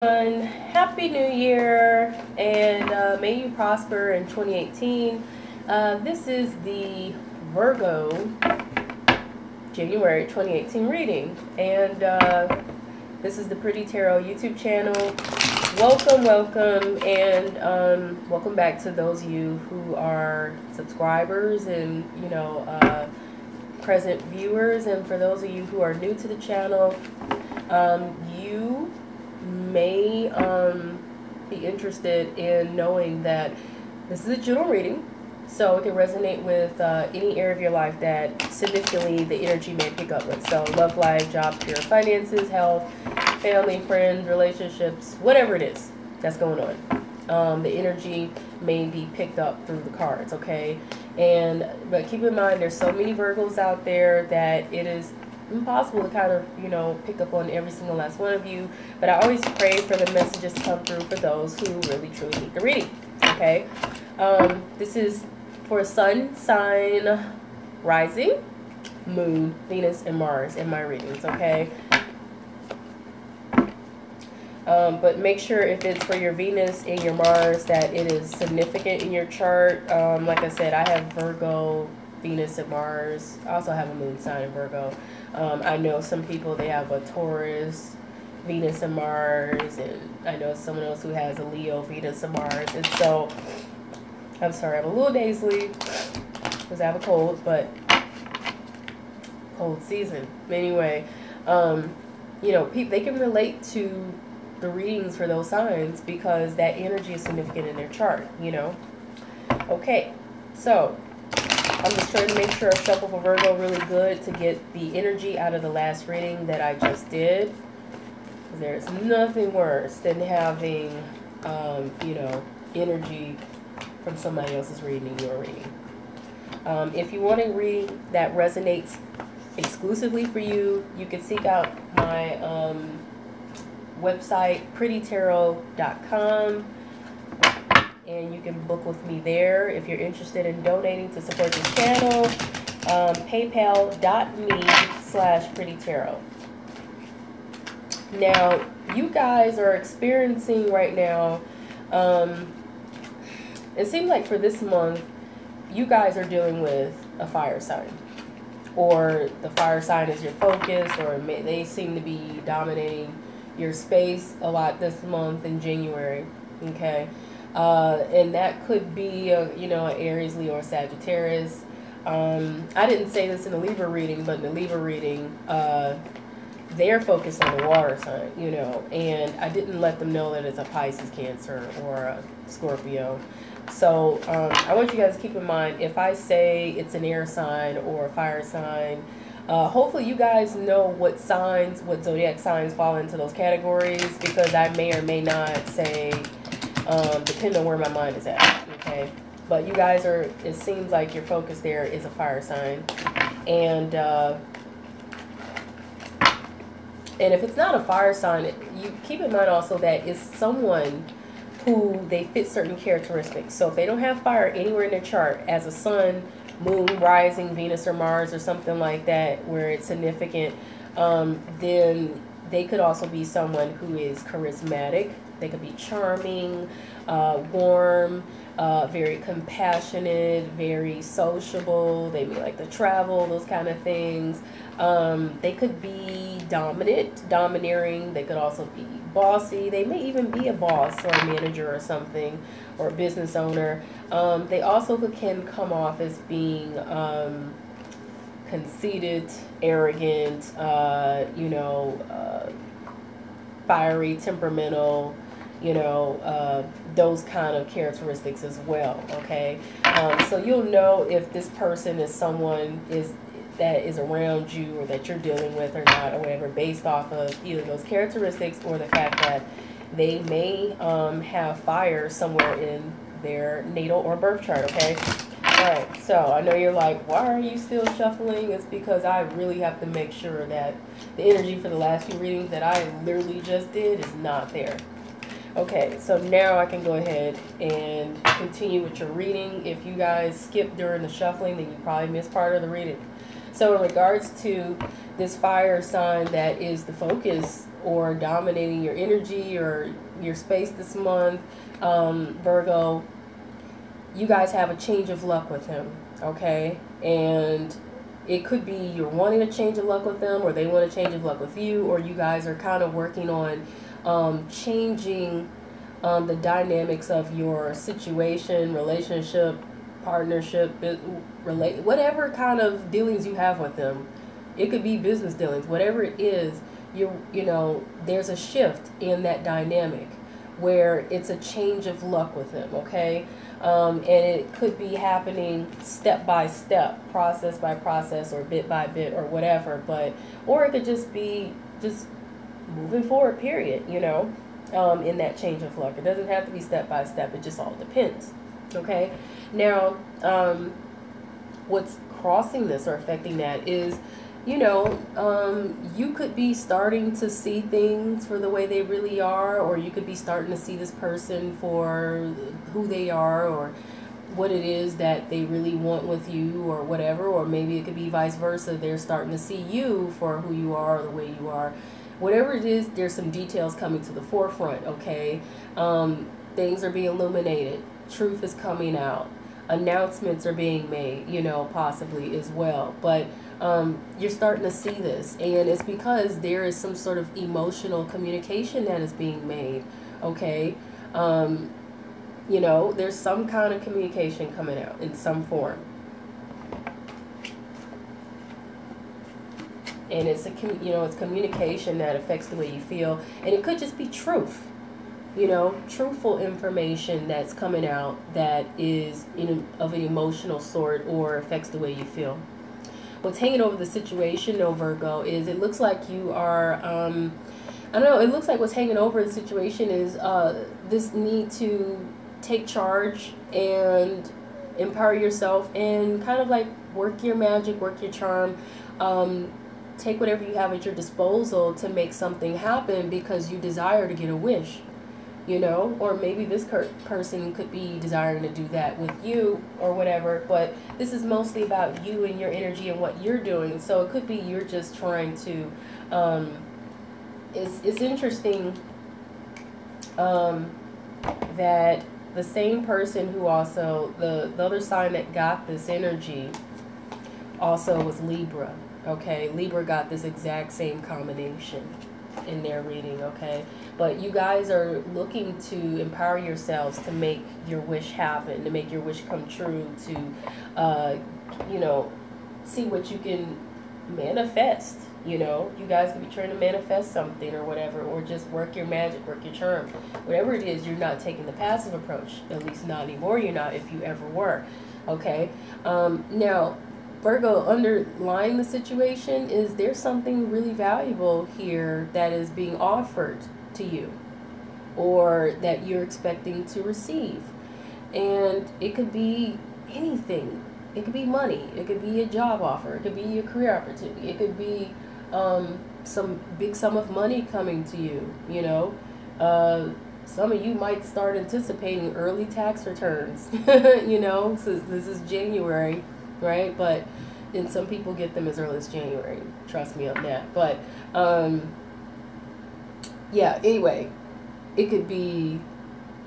Happy New Year, and may you prosper in 2018. This is the Virgo January 2018 reading, and this is the Pretty Tarot YouTube channel. Welcome, and welcome back to those of you who are subscribers and present viewers, and for those of you who are new to the channel, you may be interested in knowing that this is a general reading, so it can resonate with any area of your life that significantly the energy may pick up with. So love life, job, career, finances, health, family, friends, relationships, whatever it is that's going on. The energy may be picked up through the cards, okay? But keep in mind, there's so many Virgos out there that it is impossible to kind of, pick up on every single last one of you. But I always pray for the messages to come through for those who really truly need the reading, okay? This is for sun, sign, rising, moon, Venus, and Mars in my readings, okay? But make sure if it's for your Venus and your Mars that it is significant in your chart. Like I said, I have Virgo, Venus, and Mars. I also have a moon sign in Virgo. I know some people, they have a Taurus, Venus, and Mars. And I know someone else who has a Leo, Venus, and Mars. And so, I'm sorry, I'm a little nasally because I have a cold, but cold season. Anyway, they can relate to the readings for those signs because that energy is significant in their chart, Okay, so I'm just trying to make sure I shuffle for Virgo really good to get the energy out of the last reading that I just did. There's nothing worse than having, energy from somebody else's reading your reading. If you want a reading that resonates exclusively for you, you can seek out my website, prettytarot.com, and you can book with me there. If you're interested in donating to support this channel, paypal.me/prettytarot. Now, you guys are experiencing right now, it seems like for this month, you guys are dealing with a fire sign, or the fire sign is your focus, or they seem to be dominating your space a lot this month in January, okay? And that could be an Aries, Leo, or Sagittarius. I didn't say this in the Libra reading, but in the Libra reading, they're focused on the water sign, and I didn't let them know that it's a Pisces, Cancer, or a Scorpio. So I want you guys to keep in mind, if I say it's an air sign or a fire sign, hopefully you guys know what zodiac signs fall into those categories, because I may or may not say, depending on where my mind is at, okay? But you guys it seems like your focus there is a fire sign. And if it's not a fire sign, you keep in mind also that it's someone who they fit certain characteristics. So if they don't have fire anywhere in their chart as a sun, moon, rising, Venus, or Mars, or something like that, where it's significant, then they could also be someone who is charismatic. They could be charming, warm, very compassionate, very sociable. They may like to travel, those kind of things. They could be domineering. They could also be bossy. They may even be a boss or a manager or something, or a business owner. They also can come off as being conceited, arrogant, fiery, temperamental, those kind of characteristics as well, okay? So you'll know if this person is someone that is around you, or that you're dealing with or not, or whatever, based off of either those characteristics or the fact that they may have fire somewhere in their natal or birth chart, okay? Alright, so I know you're like, why are you still shuffling? It's because I really have to make sure that the energy for the last few readings that I literally just did is not there. Okay, so now I can go ahead and continue with your reading. If you guys skipped during the shuffling, then you probably missed part of the reading. So in regards to this fire sign that is the focus or dominating your energy or your space this month, Virgo, you guys have a change of luck with him, okay? And it could be you're wanting a change of luck with them, or they want a change of luck with you, or you guys are kind of working on changing the dynamics of your situation, relationship, partnership, whatever kind of dealings you have with them. It could be business dealings, whatever it is. You know, there's a shift in that dynamic where it's a change of luck with them, okay? And it could be happening step by step, process by process, or bit by bit, or whatever. Or it could just be just moving forward, period, you know, in that change of luck. It doesn't have to be step by step. It just all depends, okay? Now, what's crossing this or affecting that is, you know, you could be starting to see things for the way they really are, or you could be starting to see this person for who they are, or what it is that they really want with you, or whatever. Or maybe it could be vice versa. They're starting to see you for who you are, or the way you are. Whatever it is, there's some details coming to the forefront, okay? Things are being illuminated. Truth is coming out. Announcements are being made, you know, possibly as well. But you're starting to see this, and it's because there is some sort of emotional communication that is being made, okay? You know, there's some kind of communication coming out in some form. And it's it's communication that affects the way you feel, and it could just be truth, you know, truthful information that's coming out that is of an emotional sort or affects the way you feel. What's hanging over the situation, though, Virgo, is it looks like you are, I don't know, it looks like what's hanging over the situation is this need to take charge and empower yourself and kind of like work your magic, work your charm, take whatever you have at your disposal to make something happen because you desire to get a wish, you know, or maybe this person could be desiring to do that with you or whatever, but this is mostly about you and your energy and what you're doing. So it could be you're just trying to, it's interesting that the same person who also, the other sign that got this energy also was Libra. Okay, Libra got this exact same combination in their reading, okay? But you guys are looking to empower yourselves to make your wish happen, to make your wish come true, to, you know, see what you can manifest, you know? You guys could be trying to manifest something or whatever, or just work your magic, work your charm. Whatever it is, you're not taking the passive approach, at least not anymore. You're not, if you ever were, okay? Now, Virgo, underlying the situation is there's something really valuable here that is being offered to you or that you're expecting to receive. And it could be anything. It could be money. It could be a job offer. It could be a career opportunity. It could be some big sum of money coming to you, you know. Some of you might start anticipating early tax returns, you know, so this is January. Right, but then some people get them as early as January. Trust me on that. But yeah. Anyway, it could be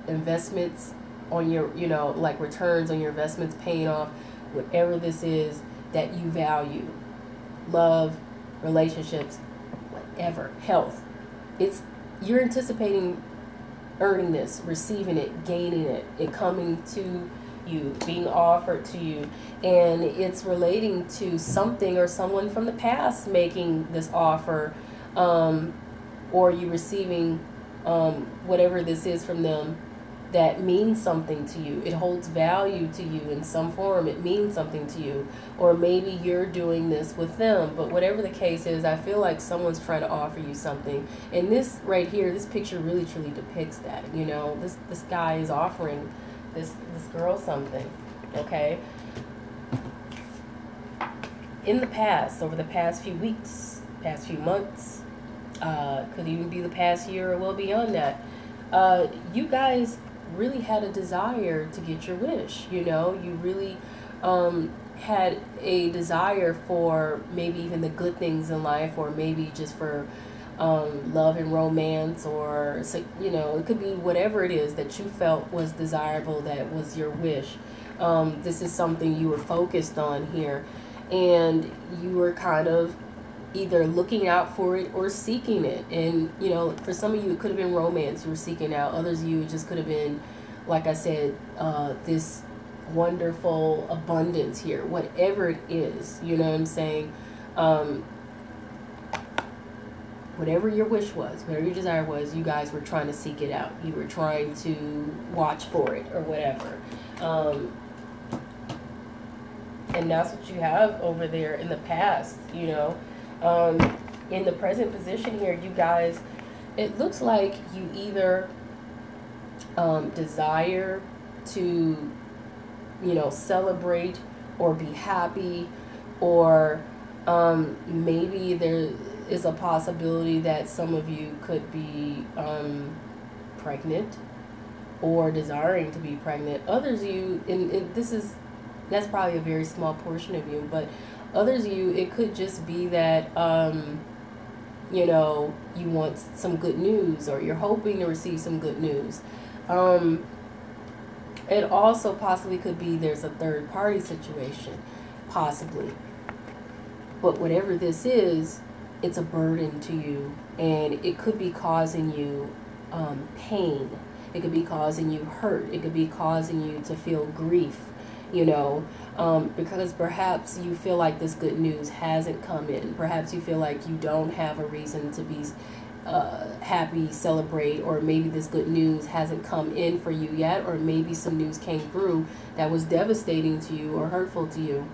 investments on your, you know, like returns on your investments paying off. Whatever this is that you value, love, relationships, whatever, health. You're anticipating earning this, receiving it, gaining it, it coming to you, being offered to you, and it's relating to something or someone from the past making this offer, or you receiving whatever this is from them that means something to you. It holds value to you in some form. It means something to you, or maybe you're doing this with them. But whatever the case is, I feel like someone's trying to offer you something, and this right here, this picture really truly depicts that. You know, this guy is offering this girl something, okay? In the past, over the past few weeks, past few months, could even be the past year or well beyond that, you guys really had a desire to get your wish, you know? You really had a desire for maybe even the good things in life, or maybe just for love and romance, or, you know, it could be whatever it is that you felt was desirable, that was your wish. This is something you were focused on here, and you were kind of either looking out for it or seeking it. And, you know, for some of you, it could have been romance you were seeking out. Others of you, it just could have been, like I said, this wonderful abundance here, whatever it is, you know what I'm saying? Whatever your wish was, whatever your desire was, you guys were trying to seek it out. You were trying to watch for it or whatever. And that's what you have over there in the past, you know. In the present position here, you guys, it looks like you either desire to, you know, celebrate or be happy, or maybe there is a possibility that some of you could be pregnant or desiring to be pregnant. Others of you, and that's probably a very small portion of you, but others of you, it could just be that you know, you want some good news, or you're hoping to receive some good news. It also possibly could be there's a third party situation, possibly. But whatever this is, it's a burden to you, and it could be causing you pain. It could be causing you hurt. It could be causing you to feel grief, you know, because perhaps you feel like this good news hasn't come in. Perhaps you feel like you don't have a reason to be happy, celebrate, or maybe this good news hasn't come in for you yet, or maybe some news came through that was devastating to you or hurtful to you.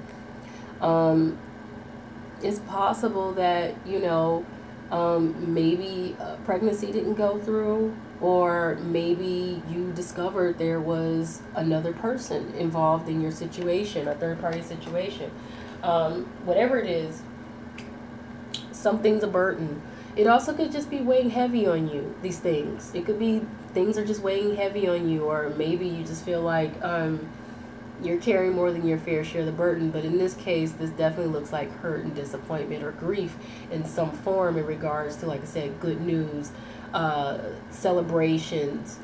It's possible that, you know, maybe pregnancy didn't go through, or maybe you discovered there was another person involved in your situation, a third party situation. Whatever it is, something's a burden. It also could just be weighing heavy on you, these things. It could be things are just weighing heavy on you, or maybe you just feel like you're carrying more than your fair share of the burden. But in this case, this definitely looks like hurt and disappointment or grief in some form in regards to, like I said, good news, celebrations,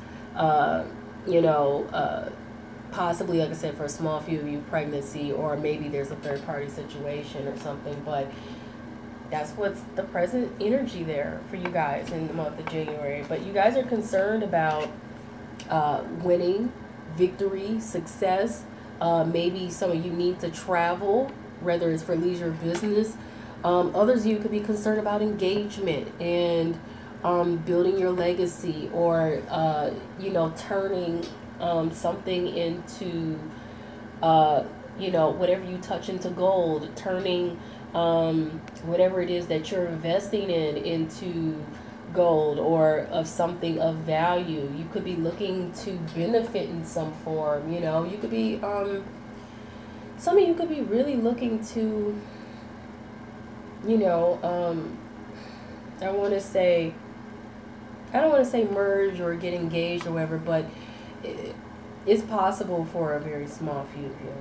you know, possibly, like I said, for a small few of you, pregnancy, or maybe there's a third party situation or something. But that's what's the present energy there for you guys in the month of January. But you guys are concerned about winning, victory, success. Maybe some of you need to travel, whether it's for leisure or business. Others of you could be concerned about engagement and building your legacy, or you know, turning something into you know, whatever you touch into gold, turning whatever it is that you're investing in into gold, or of something of value. You could be looking to benefit in some form, you know. You could be some of you could be really looking to, you know, I don't want to say merge or get engaged or whatever, but it's possible for a very small few of you.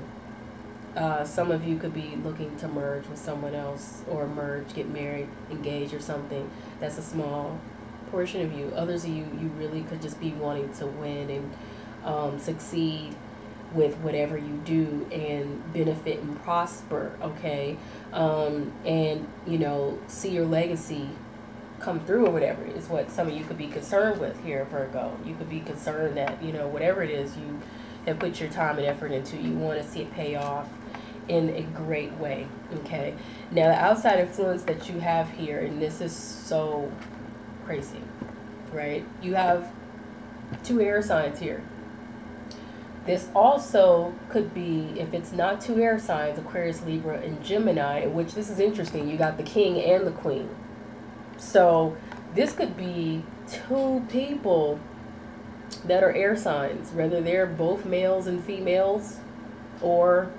Some of you could be looking to merge with someone else, or merge, get married, engage, or something. That's a small portion of you. Others of you, you really could just be wanting to win and succeed with whatever you do and benefit and prosper, okay? And, you know, see your legacy come through or whatever is what some of you could be concerned with here, Virgo. You could be concerned that, you know, whatever it is you have put your time and effort into, you want to see it pay off in a great way, okay? Now, the outside influence that you have here, and this is so crazy, right? You have 2 air signs here. This also could be, if it's not 2 air signs, Aquarius, Libra, and Gemini, which this is interesting. You got the king and the queen. So this could be 2 people that are air signs, whether they're both males and females, or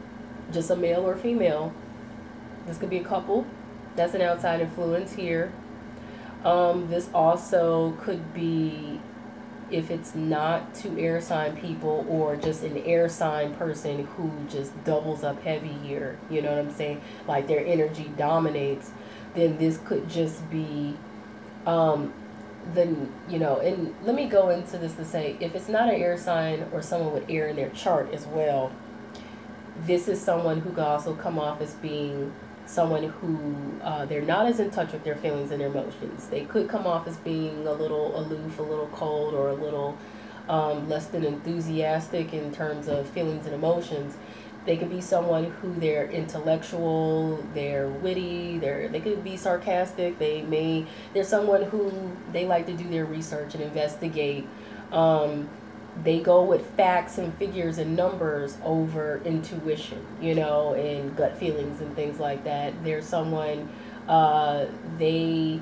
just a male or female. This could be a couple. That's an outside influence here. This also could be, if it's not 2 air sign people, or just an air sign person who just doubles up heavy here, you know what I'm saying? Like their energy dominates, then this could just be Then, you know, and let me go into this to say, if it's not an air sign or someone with air in their chart as well, this is someone who could also come off as being someone who they're not as in touch with their feelings and their emotions. They could come off as being a little aloof, a little cold, or a little less than enthusiastic in terms of feelings and emotions. They could be someone who they're intellectual, they're witty, they could be sarcastic. They're someone who they like to do their research and investigate. They go with facts and figures and numbers over intuition, you know, and gut feelings and things like that. There's someone, they,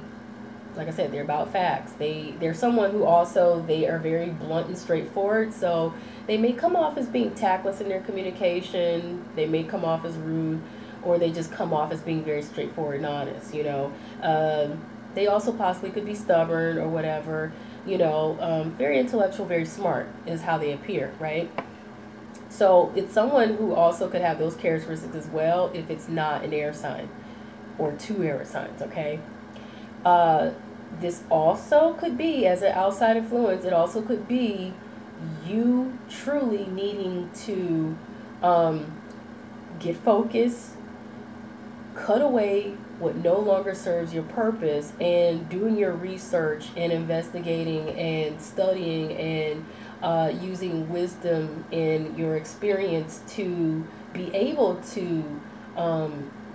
like I said, they're about facts. They're someone who also, they are very blunt and straightforward. So they may come off as being tactless in their communication. They may come off as rude, or they just come off as being very straightforward and honest, you know. They also possibly could be stubborn or whatever, you know, very intellectual, very smart is how they appear, right? So it's someone who also could have those characteristics as well if it's not an air sign or two air signs, okay? This also could be, as an outside influence, it also could be you truly needing to get focused, cut away what no longer serves your purpose, and doing your research and investigating and studying and using wisdom in your experience to be able to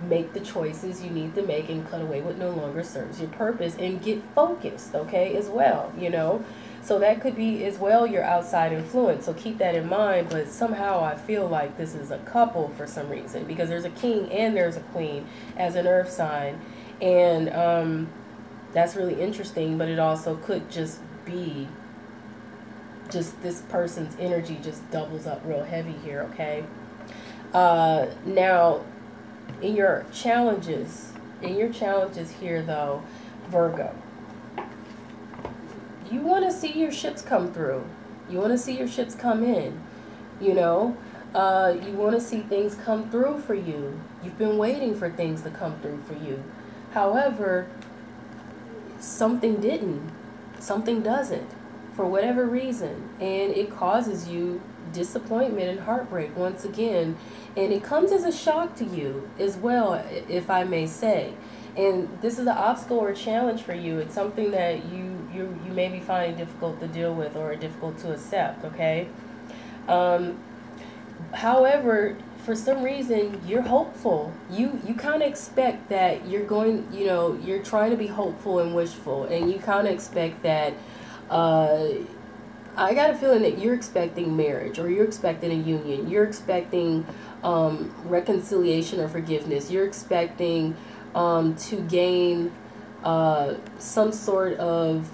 make the choices you need to make and cut away what no longer serves your purpose and get focused, okay, as well, you know. So that could be as well your outside influence. So keep that in mind. But somehow I feel like this is a couple for some reason, because there's a king and there's a queen as an earth sign. And that's really interesting. But it also could just be just this person's energy just doubles up real heavy here, okay? Now, in your challenges here, though, Virgo, you want to see your ships come through. You want to see your ships come in, you know. You want to see things come through for you. You've been waiting for things to come through for you. However, something didn't. Something doesn't, for whatever reason. And it causes you disappointment and heartbreak once again. And it comes as a shock to you as well, if I may say. And this is an obstacle or challenge for you. It's something that you may be finding difficult to deal with or difficult to accept, okay? However, for some reason, you're hopeful. You kind of expect that you're going, you know, you're trying to be hopeful and wishful. And you kind of expect that, I got a feeling that you're expecting marriage, or you're expecting a union. You're expecting reconciliation or forgiveness. You're expecting to gain some sort of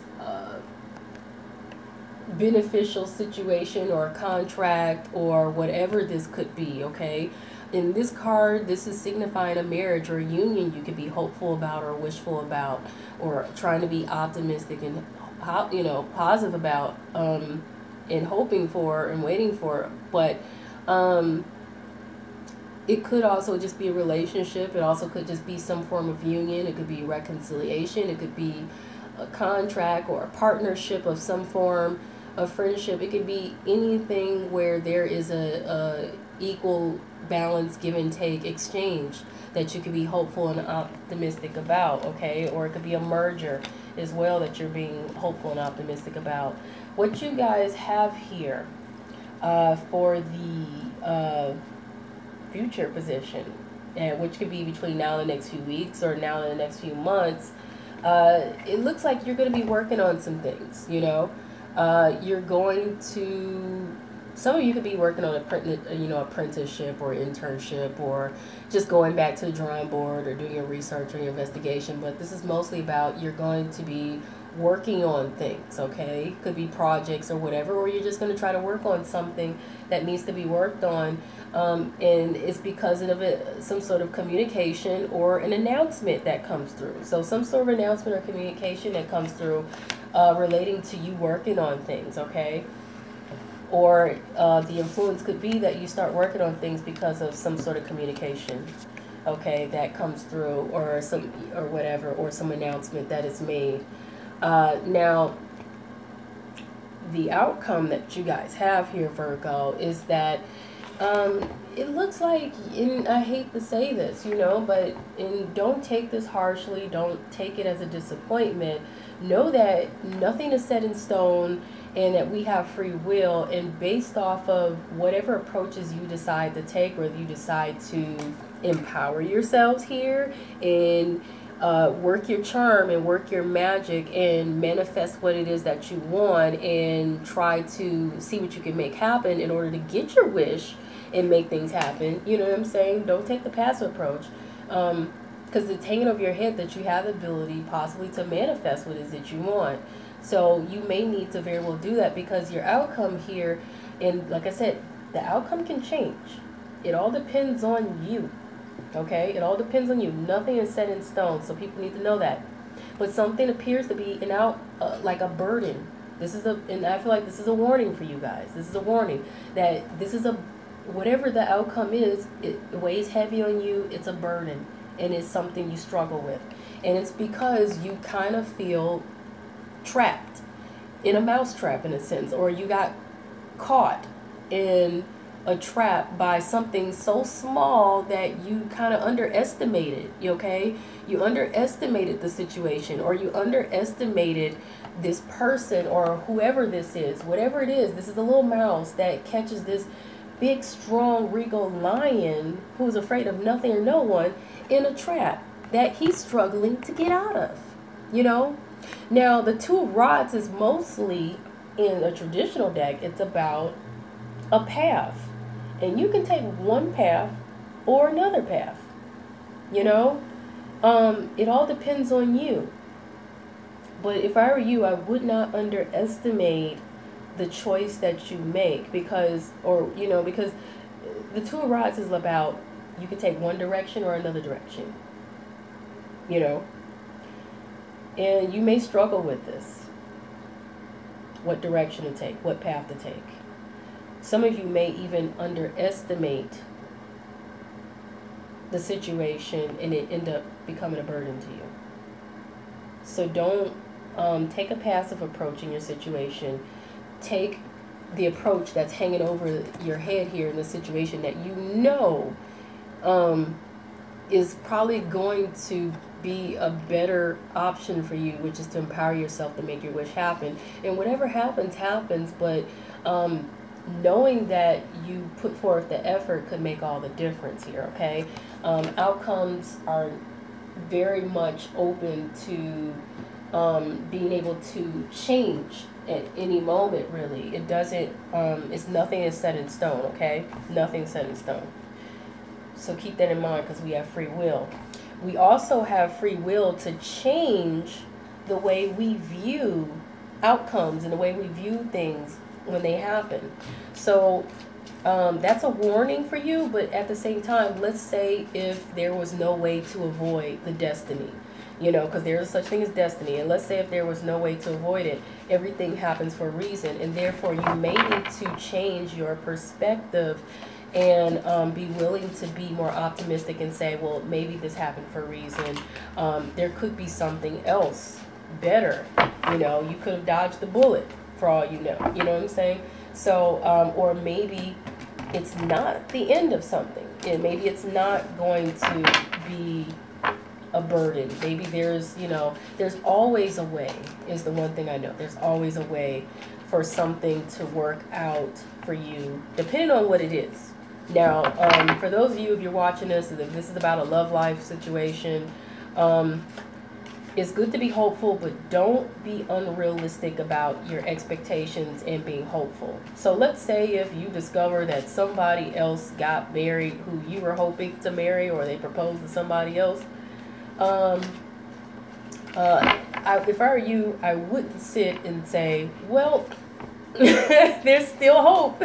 beneficial situation or contract or whatever this could be, okay? In this card, this is signifying a marriage or a union you could be hopeful about or wishful about, or trying to be optimistic and, you know, positive about, and hoping for and waiting for. But it could also just be a relationship. It also could just be some form of union. It could be reconciliation. It could be a contract or a partnership of some form of friendship. It could be anything where there is a equal balance, give and take exchange that you could be hopeful and optimistic about, okay? Or it could be a merger as well that you're being hopeful and optimistic about. What you guys have here for the future position, and which could be between now and the next few weeks or now and the next few months, it looks like you're going to be working on some things, you know. You're going to, some of you could be working on apprenticeship or internship, or just going back to the drawing board or doing your research or your investigation. But this is mostly about you're going to be working on things, okay? Could be projects or whatever, or you're just going to try to work on something that needs to be worked on, and it's because of some sort of communication or an announcement that comes through. So some sort of announcement or communication that comes through relating to you working on things, okay? Or the influence could be that you start working on things because of some sort of communication, okay, that comes through, or some, or whatever, or some announcement that is made. Now, the outcome that you guys have here, Virgo, is that it looks like, and I hate to say this, but don't take this harshly. Don't take it as a disappointment. Know that nothing is set in stone and that we have free will. And based off of whatever approaches you decide to take, whether you decide to empower yourselves here and work your charm and work your magic and manifest what it is that you want and try to see what you can make happen in order to get your wish and make things happen. You know what I'm saying? Don't take the passive approach, because it's hanging over your head that you have the ability possibly to manifest what it is that you want. So you may need to very well do that, because your outcome here, and like I said, the outcome can change. It all depends on you. Okay, it all depends on you. Nothing is set in stone, so people need to know that. But something appears to be like a burden. And I feel like this is a warning for you guys. This is a warning that whatever the outcome is, it weighs heavy on you. It's a burden, and it's something you struggle with, and it's because you kind of feel trapped in a mousetrap in a sense, or you got caught in a trap by something so small that you kind of underestimated. Okay, you underestimated the situation, or you underestimated this person, or whoever this is, whatever it is. This is a little mouse that catches this big, strong, regal lion who's afraid of nothing or no one in a trap that he's struggling to get out of. Now, the Two of Rods is mostly, in a traditional deck, it's about a path. And you can take one path or another path. It all depends on you. But if I were you, I would not underestimate the choice that you make, because the Two of Rods is about, you can take one direction or another direction. And you may struggle with this. What direction to take, what path to take. Some of you may even underestimate the situation and it end up becoming a burden to you. So don't take a passive approach in your situation. Take the approach that's hanging over your head here in the situation that is probably going to be a better option for you, which is to empower yourself to make your wish happen. And whatever happens, happens, but knowing that you put forth the effort could make all the difference here, okay? Outcomes are very much open to being able to change at any moment, really. It doesn't, nothing is set in stone, okay? Nothing's set in stone. So keep that in mind, because we have free will. We also have free will to change the way we view outcomes and the way we view things when they happen. So that's a warning for you, but at the same time, let's say if there was no way to avoid the destiny, because there is such thing as destiny, and let's say if there was no way to avoid it, everything happens for a reason, and therefore you may need to change your perspective and be willing to be more optimistic and say, well, maybe this happened for a reason. There could be something else better. You could have dodged the bullet for all you know. You know what I'm saying? So, or maybe it's not the end of something. And maybe it's not going to be a burden. Maybe there's always a way, is the one thing I know. There's always a way for something to work out for you, depending on what it is. Now, for those of you, if you're watching this, if this is about a love life situation, it's good to be hopeful, but don't be unrealistic about your expectations and being hopeful. So let's say if you discover that somebody else got married who you were hoping to marry, or they proposed to somebody else. If I were you, I wouldn't sit and say, well, there's still hope.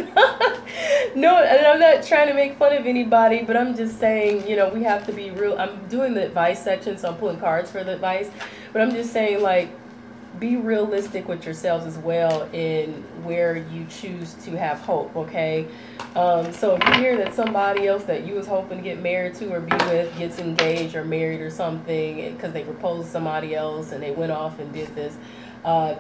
No, and I'm not trying to make fun of anybody, but I'm just saying, we have to be real. I'm doing the advice section, so I'm pulling cards for the advice, but I'm just saying, like, be realistic with yourselves as well in where you choose to have hope, okay? So if you hear that somebody else that you was hoping to get married to or be with gets engaged or married or something because they proposed to somebody else and they went off and did this,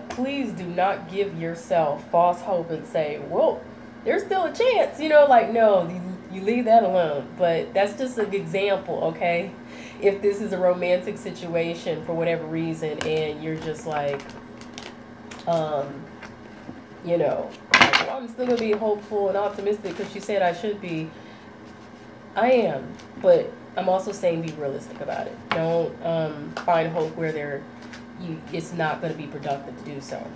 please do not give yourself false hope and say, well, there's still a chance, you know, like, no, you leave that alone. But that's just an example, okay? If this is a romantic situation for whatever reason and you're just like, you know, like, well, I'm still going to be hopeful and optimistic because she said I should be. I am, but I'm also saying be realistic about it. Don't find hope where it's not going to be productive to do so.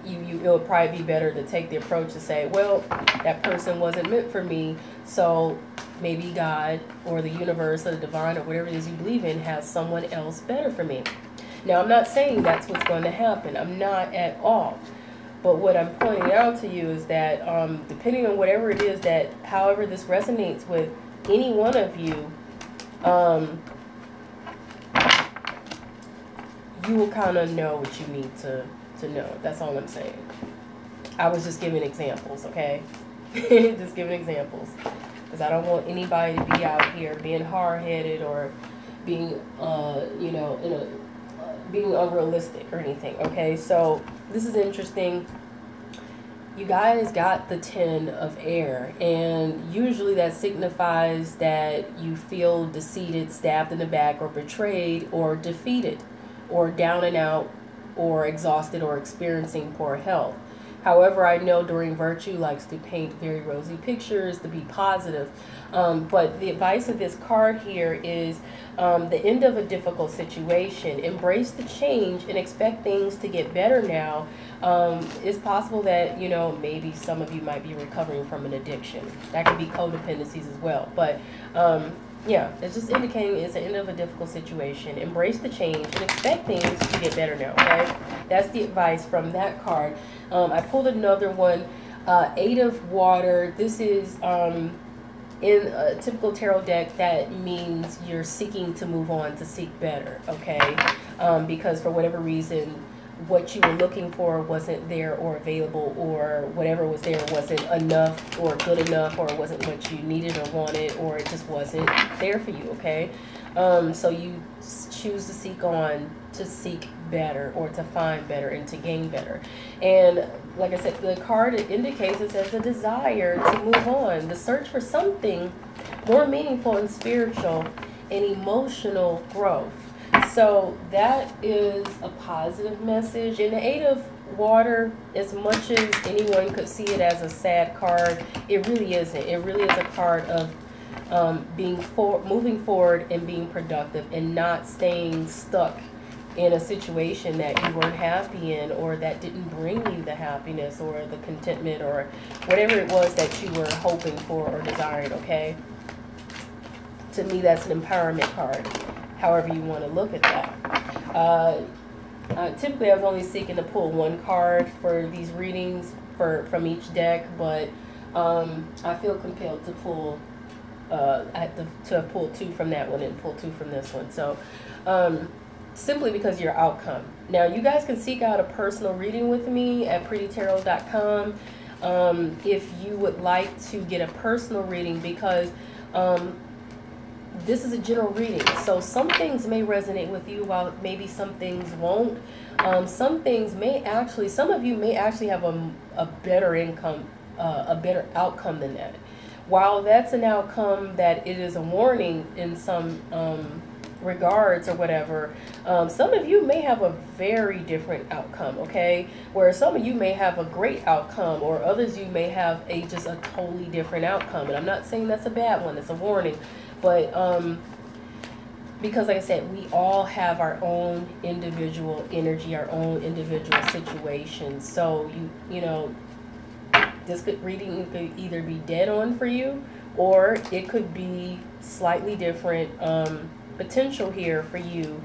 It would probably be better to take the approach to say, well, that person wasn't meant for me, so maybe God or the universe or the divine or whatever it is you believe in has someone else better for me. Now, I'm not saying that's what's going to happen. I'm not at all. But what I'm pointing out to you is that depending on whatever it is that, however this resonates with any one of you, you will kind of know what you need to know. That's all I'm saying. I was just giving examples, okay? Just giving examples. Because I don't want anybody to be out here being hard-headed or being, you know, being unrealistic or anything, okay? So this is interesting. You guys got the 10 of air, and usually that signifies that you feel defeated, stabbed in the back, or betrayed, or defeated, or down and out, or exhausted, or experiencing poor health. However, I know Doreen Virtue likes to paint very rosy pictures, to be positive. But the advice of this card here is the end of a difficult situation. Embrace the change and expect things to get better now. It's possible that, you know, maybe some of you might be recovering from an addiction. That could be codependencies as well. But yeah, it's just indicating it's the end of a difficult situation. Embrace the change and expect things to get better now, okay? That's the advice from that card. I pulled another one, 8 of water. This is in a typical tarot deck, that means you're seeking to move on, to seek better, okay? Because for whatever reason, what you were looking for wasn't there or available, or whatever was there wasn't enough or good enough, or it wasn't what you needed or wanted, or it just wasn't there for you, okay? So you choose to seek on, to seek better, or to find better, and to gain better. And like I said, the card indicates it as a desire to move on, the search for something more meaningful and spiritual and emotional growth. So that is a positive message. And the 8 of water, as much as anyone could see it as a sad card, it really isn't. It really is a card of moving forward and being productive, and not staying stuck in a situation that you weren't happy in, or that didn't bring you the happiness or the contentment or whatever it was that you were hoping for or desired, okay? To me, that's an empowerment card, however you want to look at that. Typically, I was only seeking to pull one card for these readings from each deck, but I feel compelled to pull, to have pulled 2 from that one and pull 2 from this one. So, simply because your outcome. Now, you guys can seek out a personal reading with me at prettytarot.com if you would like to get a personal reading, because this is a general reading. So some things may resonate with you, while maybe some things won't. Some of you may actually have a better outcome than that. While that's an outcome that it is a warning in some regards or whatever, some of you may have a very different outcome, okay? Where some of you may have a great outcome, or others you may have just a totally different outcome. And I'm not saying that's a bad one, it's a warning. But because like I said, we all have our own individual energy, our own individual situations. So you know, this reading could either be dead on for you, or it could be slightly different potential here for you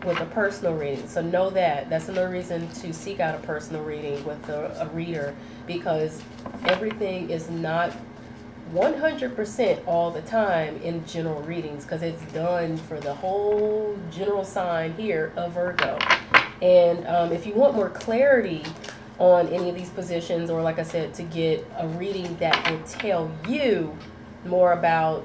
with a personal reading. So know that. That's another reason to seek out a personal reading with a reader, because everything is not 100% all the time in general readings, because it's done for the whole general sign here of Virgo. And if you want more clarity on any of these positions, or like I said, to get a reading that will tell you more about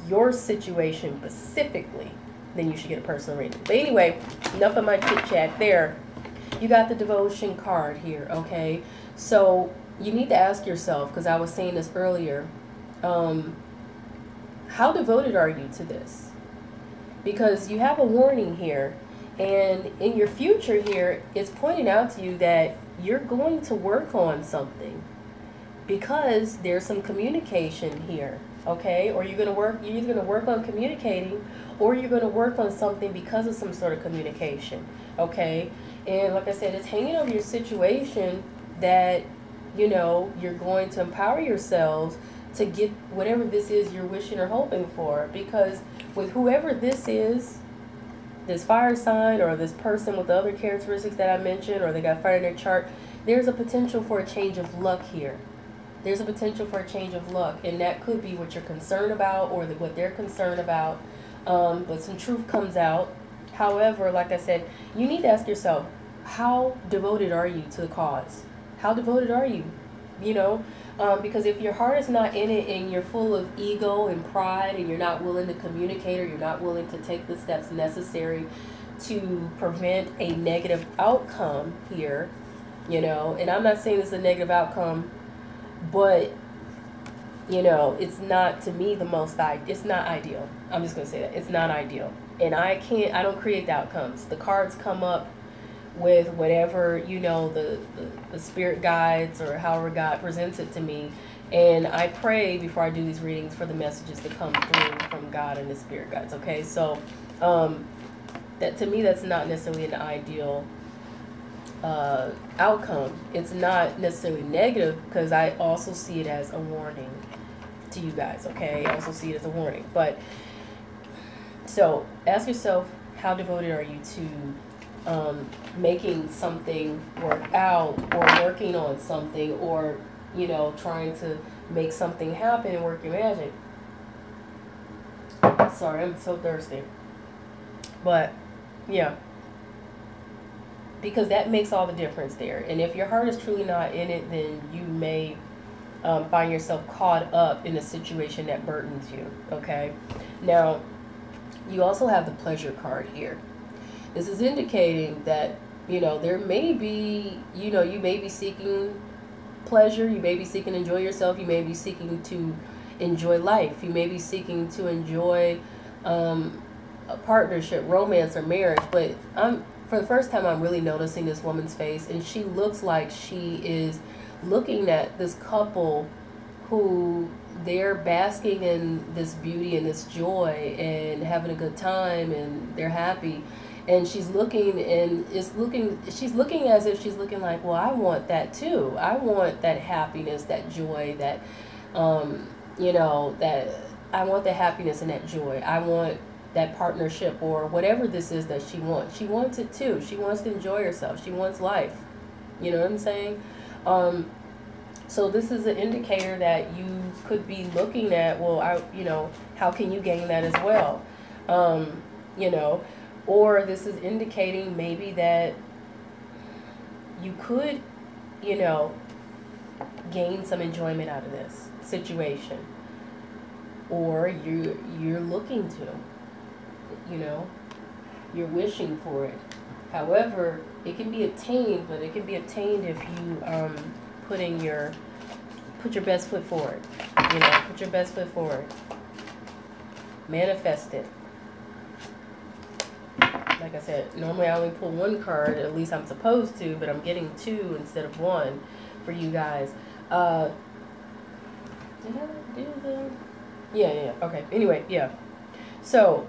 your situation specifically, then you should get a personal reading. But anyway, enough of my chit chat there. You got the devotion card here, okay? So you need to ask yourself, because I was saying this earlier, how devoted are you to this? Because you have a warning here, and in your future here, it's pointing out to you that you're going to work on something, because there's some communication here, okay? Or you're either going to work on communicating, or you're going to work on something because of some sort of communication, okay? And like I said, it's hanging over your situation that, you know, you're going to empower yourselves to get whatever this is you're wishing or hoping for. Because with whoever this is, this fire sign or this person with the other characteristics that I mentioned, or they got fire in their chart, there's a potential for a change of luck here. There's a potential for a change of luck, and that could be what you're concerned about, or what they're concerned about. But some truth comes out. However, like I said, you need to ask yourself, how devoted are you to the cause? How devoted are you? You know, because if your heart is not in it, and you're full of ego and pride, and you're not willing to communicate, or you're not willing to take the steps necessary to prevent a negative outcome here, you know, and I'm not saying it's a negative outcome, but, you know, it's not, to me, it's not ideal. I'm just going to say that. It's not ideal. And I don't create the outcomes. The cards come up with whatever, you know, the spirit guides, or however God presents it to me. And I pray before I do these readings for the messages to come through from God and the spirit guides, okay? So, that, to me, that's not necessarily an ideal outcome. It's not necessarily negative, because I also see it as a warning to you guys, okay? I also see it as a warning. But so ask yourself, how devoted are you to making something work out, or working on something, or, you know, trying to make something happen and work your magic. Sorry, I'm so thirsty. But yeah, because that makes all the difference there. And if your heart is truly not in it, then you may find yourself caught up in a situation that burdens you, okay? Now, you also have the pleasure card here. This is indicating that, you know, there may be, you know, you may be seeking pleasure, you may be seeking to enjoy yourself, you may be seeking to enjoy life, you may be seeking to enjoy a partnership, romance, or marriage. But for the first time, I'm really noticing this woman's face, and she looks like she is looking at this couple who they're basking in this beauty and this joy and having a good time, and they're happy. And she's looking, and she's looking as if she's looking like, well, I want that too. I want that happiness, that joy, that, you know, that I want the happiness and that joy. I want that partnership, or whatever this is that she wants. She wants it too. She wants to enjoy herself. She wants life. You know what I'm saying? So this is an indicator that you could be looking at, well, you know, how can you gain that as well? You know, or this is indicating maybe that you could, you know, gain some enjoyment out of this situation, or you're looking to, you know, you're wishing for it. However, it can be attained, but it can be attained if you put your best foot forward. You know, put your best foot forward. Manifest it. Like I said, normally I only pull one card, at least I'm supposed to, but I'm getting two instead of one for you guys. Did I do the... Yeah, okay. Anyway, yeah. So,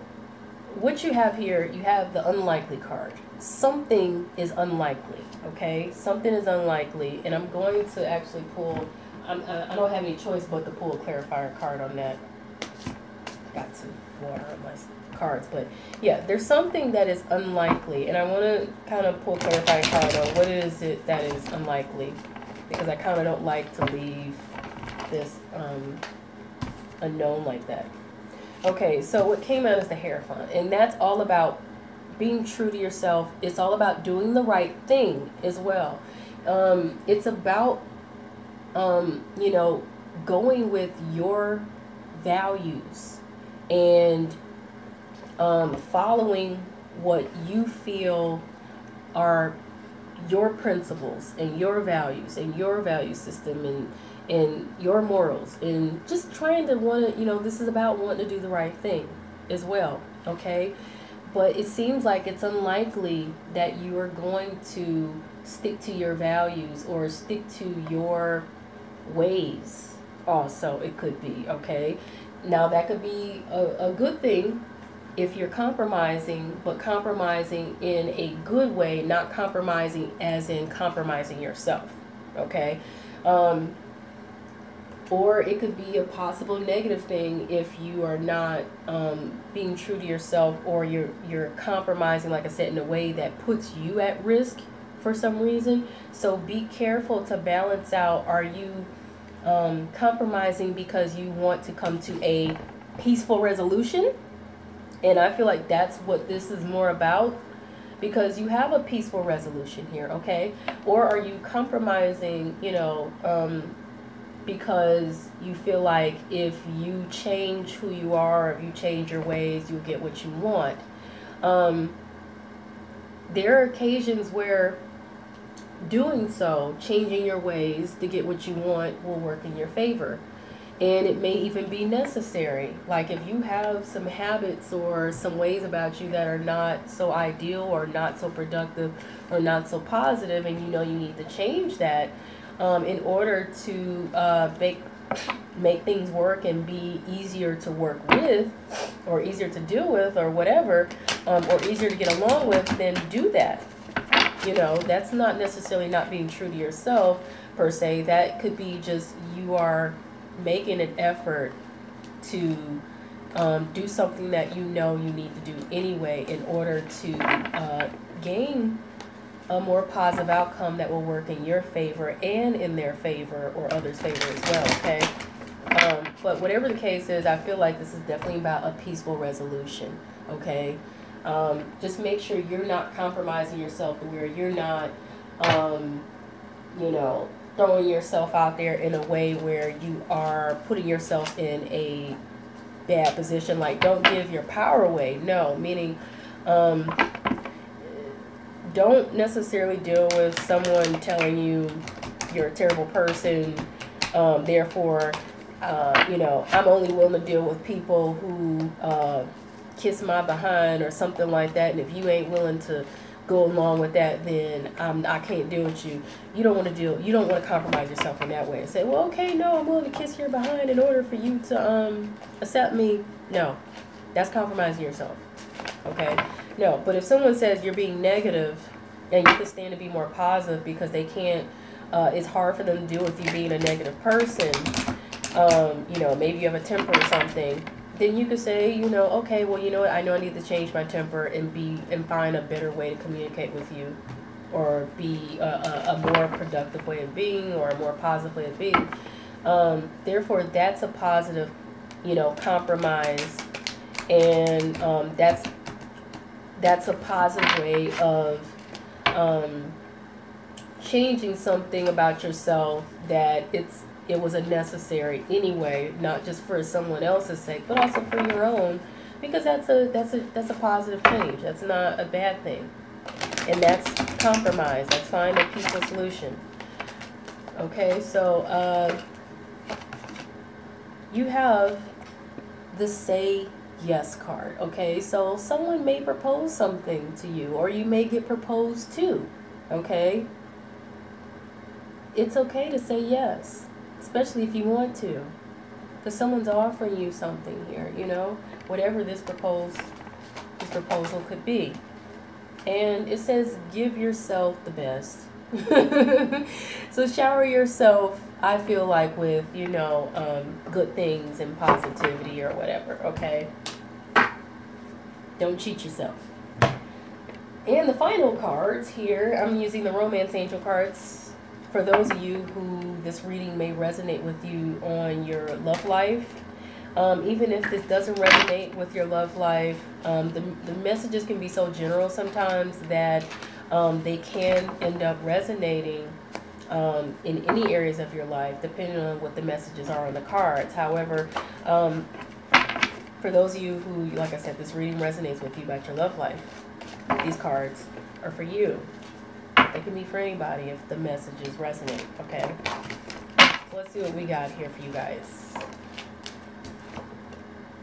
what you have here, you have the unlikely card. Something is unlikely, okay? Something is unlikely, and I'm going to actually pull... I don't have any choice but to pull a clarifier card on that. Got some water on my cards, but yeah, there's something that is unlikely, and I want to kind of pull a clarifying card on what is it that is unlikely, because I kind of don't like to leave this unknown like that. Okay, so what came out is the Hierophant, and that's all about being true to yourself. It's all about doing the right thing as well. It's about, you know, going with your values and following what you feel are your principles and your values and your value system and your morals, and just trying to want to, you know, this is about wanting to do the right thing as well, okay? But it seems like it's unlikely that you are going to stick to your values or stick to your ways. Also, it could be, okay? Now, that could be a good thing if you're compromising, but compromising in a good way, not compromising as in compromising yourself, okay? Or it could be a possible negative thing if you are not being true to yourself, or you're compromising, like I said, in a way that puts you at risk for some reason. So be careful to balance out, are you compromising because you want to come to a peaceful resolution? And I feel like that's what this is more about, because you have a peaceful resolution here, okay? Or are you compromising, you know, because you feel like if you change who you are, if you change your ways, you'll get what you want. There are occasions where doing so, changing your ways to get what you want, will work in your favor. And it may even be necessary. Like if you have some habits or some ways about you that are not so ideal or not so productive or not so positive, and you know you need to change that in order to make things work and be easier to work with, or easier to deal with, or whatever, or easier to get along with, then do that. You know, that's not necessarily not being true to yourself per se. That could be just you are making an effort to do something that you know you need to do anyway in order to gain a more positive outcome that will work in your favor and in their favor or others' favor as well, okay? But whatever the case is, I feel like this is definitely about a peaceful resolution, okay? Just make sure you're not compromising yourself to where you're not, you know, throwing yourself out there in a way where you are putting yourself in a bad position. Like, don't give your power away. No, meaning don't necessarily deal with someone telling you you're a terrible person. Therefore, you know, I'm only willing to deal with people who kiss my behind or something like that. And if you ain't willing to go along with that, then I can't deal with you. You don't want to deal. You don't want to compromise yourself in that way and say, well, okay, no, I'm willing to kiss your behind in order for you to accept me. No, that's compromising yourself. Okay, no. But if someone says you're being negative, and you can stand to be more positive because they can't, it's hard for them to deal with you being a negative person. You know, maybe you have a temper or something. Then you could say, you know, okay, well, you know what, I know I need to change my temper and find a better way to communicate with you, or be a more productive way of being, or a more positive way of being. Therefore, that's a positive, you know, compromise, and that's a positive way of changing something about yourself that it was a necessary anyway, not just for someone else's sake, but also for your own, because that's a positive change. That's not a bad thing, and that's compromise. That's find a peaceful solution. Okay, so you have the say yes card. Okay, so someone may propose something to you, or you may get proposed to. Okay, it's okay to say yes, especially if you want to, because someone's offering you something here, you know, whatever this proposal could be. And it says give yourself the best. So shower yourself, I feel like, with, you know, good things and positivity or whatever, okay? Don't cheat yourself. And the final cards here, I'm using the Romance Angel cards. For those of you who this reading may resonate with you on your love life, Even if this doesn't resonate with your love life, the messages can be so general sometimes that they can end up resonating in any areas of your life, depending on what the messages are on the cards. However, for those of you who, like I said, this reading resonates with you about your love life, these cards are for you. They can be for anybody if the messages resonate, okay? So let's see what we got here for you guys.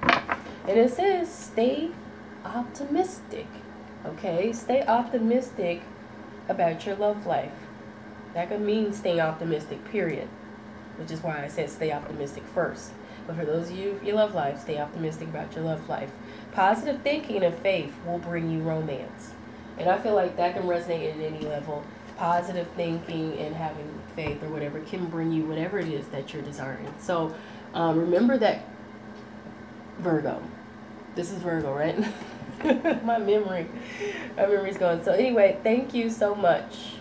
And it says, stay optimistic, okay? Stay optimistic about your love life. That could mean staying optimistic, period. Which is why I said stay optimistic first. But for those of you, your love life, stay optimistic about your love life. Positive thinking and faith will bring you romance. And I feel like that can resonate at any level. Positive thinking and having faith or whatever can bring you whatever it is that you're desiring. So remember that, Virgo. This is Virgo, right? My memory's going. So anyway, thank you so much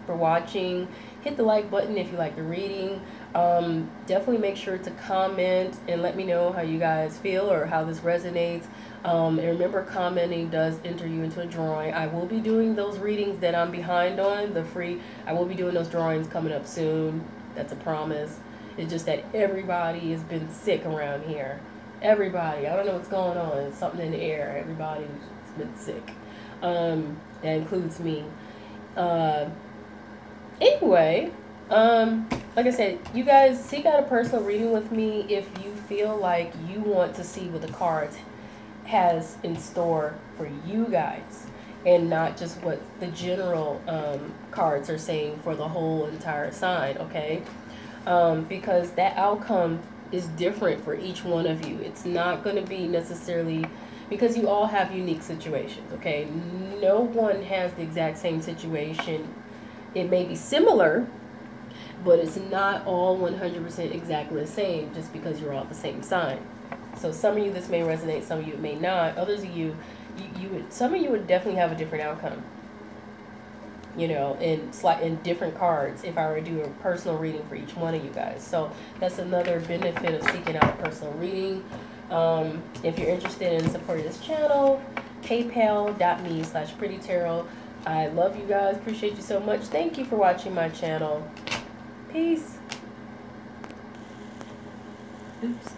for watching. Hit the like button if you like the reading. Definitely make sure to comment and let me know how you guys feel or how this resonates. And remember, commenting does enter you into a drawing. I will be doing those readings that I'm behind on, the free. I will be doing those drawings coming up soon. That's a promise. It's just that everybody has been sick around here. Everybody. I don't know what's going on. It's something in the air. Everybody's been sick. That includes me. Anyway, like I said, you guys seek out a personal reading with me if you feel like you want to see what the cards has in store for you guys and not just what the general cards are saying for the whole entire sign, okay? Because that outcome is different for each one of you. It's not going to be necessarily, because you all have unique situations, okay? No one has the exact same situation. It may be similar, but it's not all 100% exactly the same just because you're all the same sign. So some of you, this may resonate, some of you it may not. Others of you, some of you would definitely have a different outcome, you know, in different cards if I were to do a personal reading for each one of you guys. So that's another benefit of seeking out a personal reading. If you're interested in supporting this channel, paypal.me/prettytarot. I love you guys. Appreciate you so much. Thank you for watching my channel. Peace. Oops.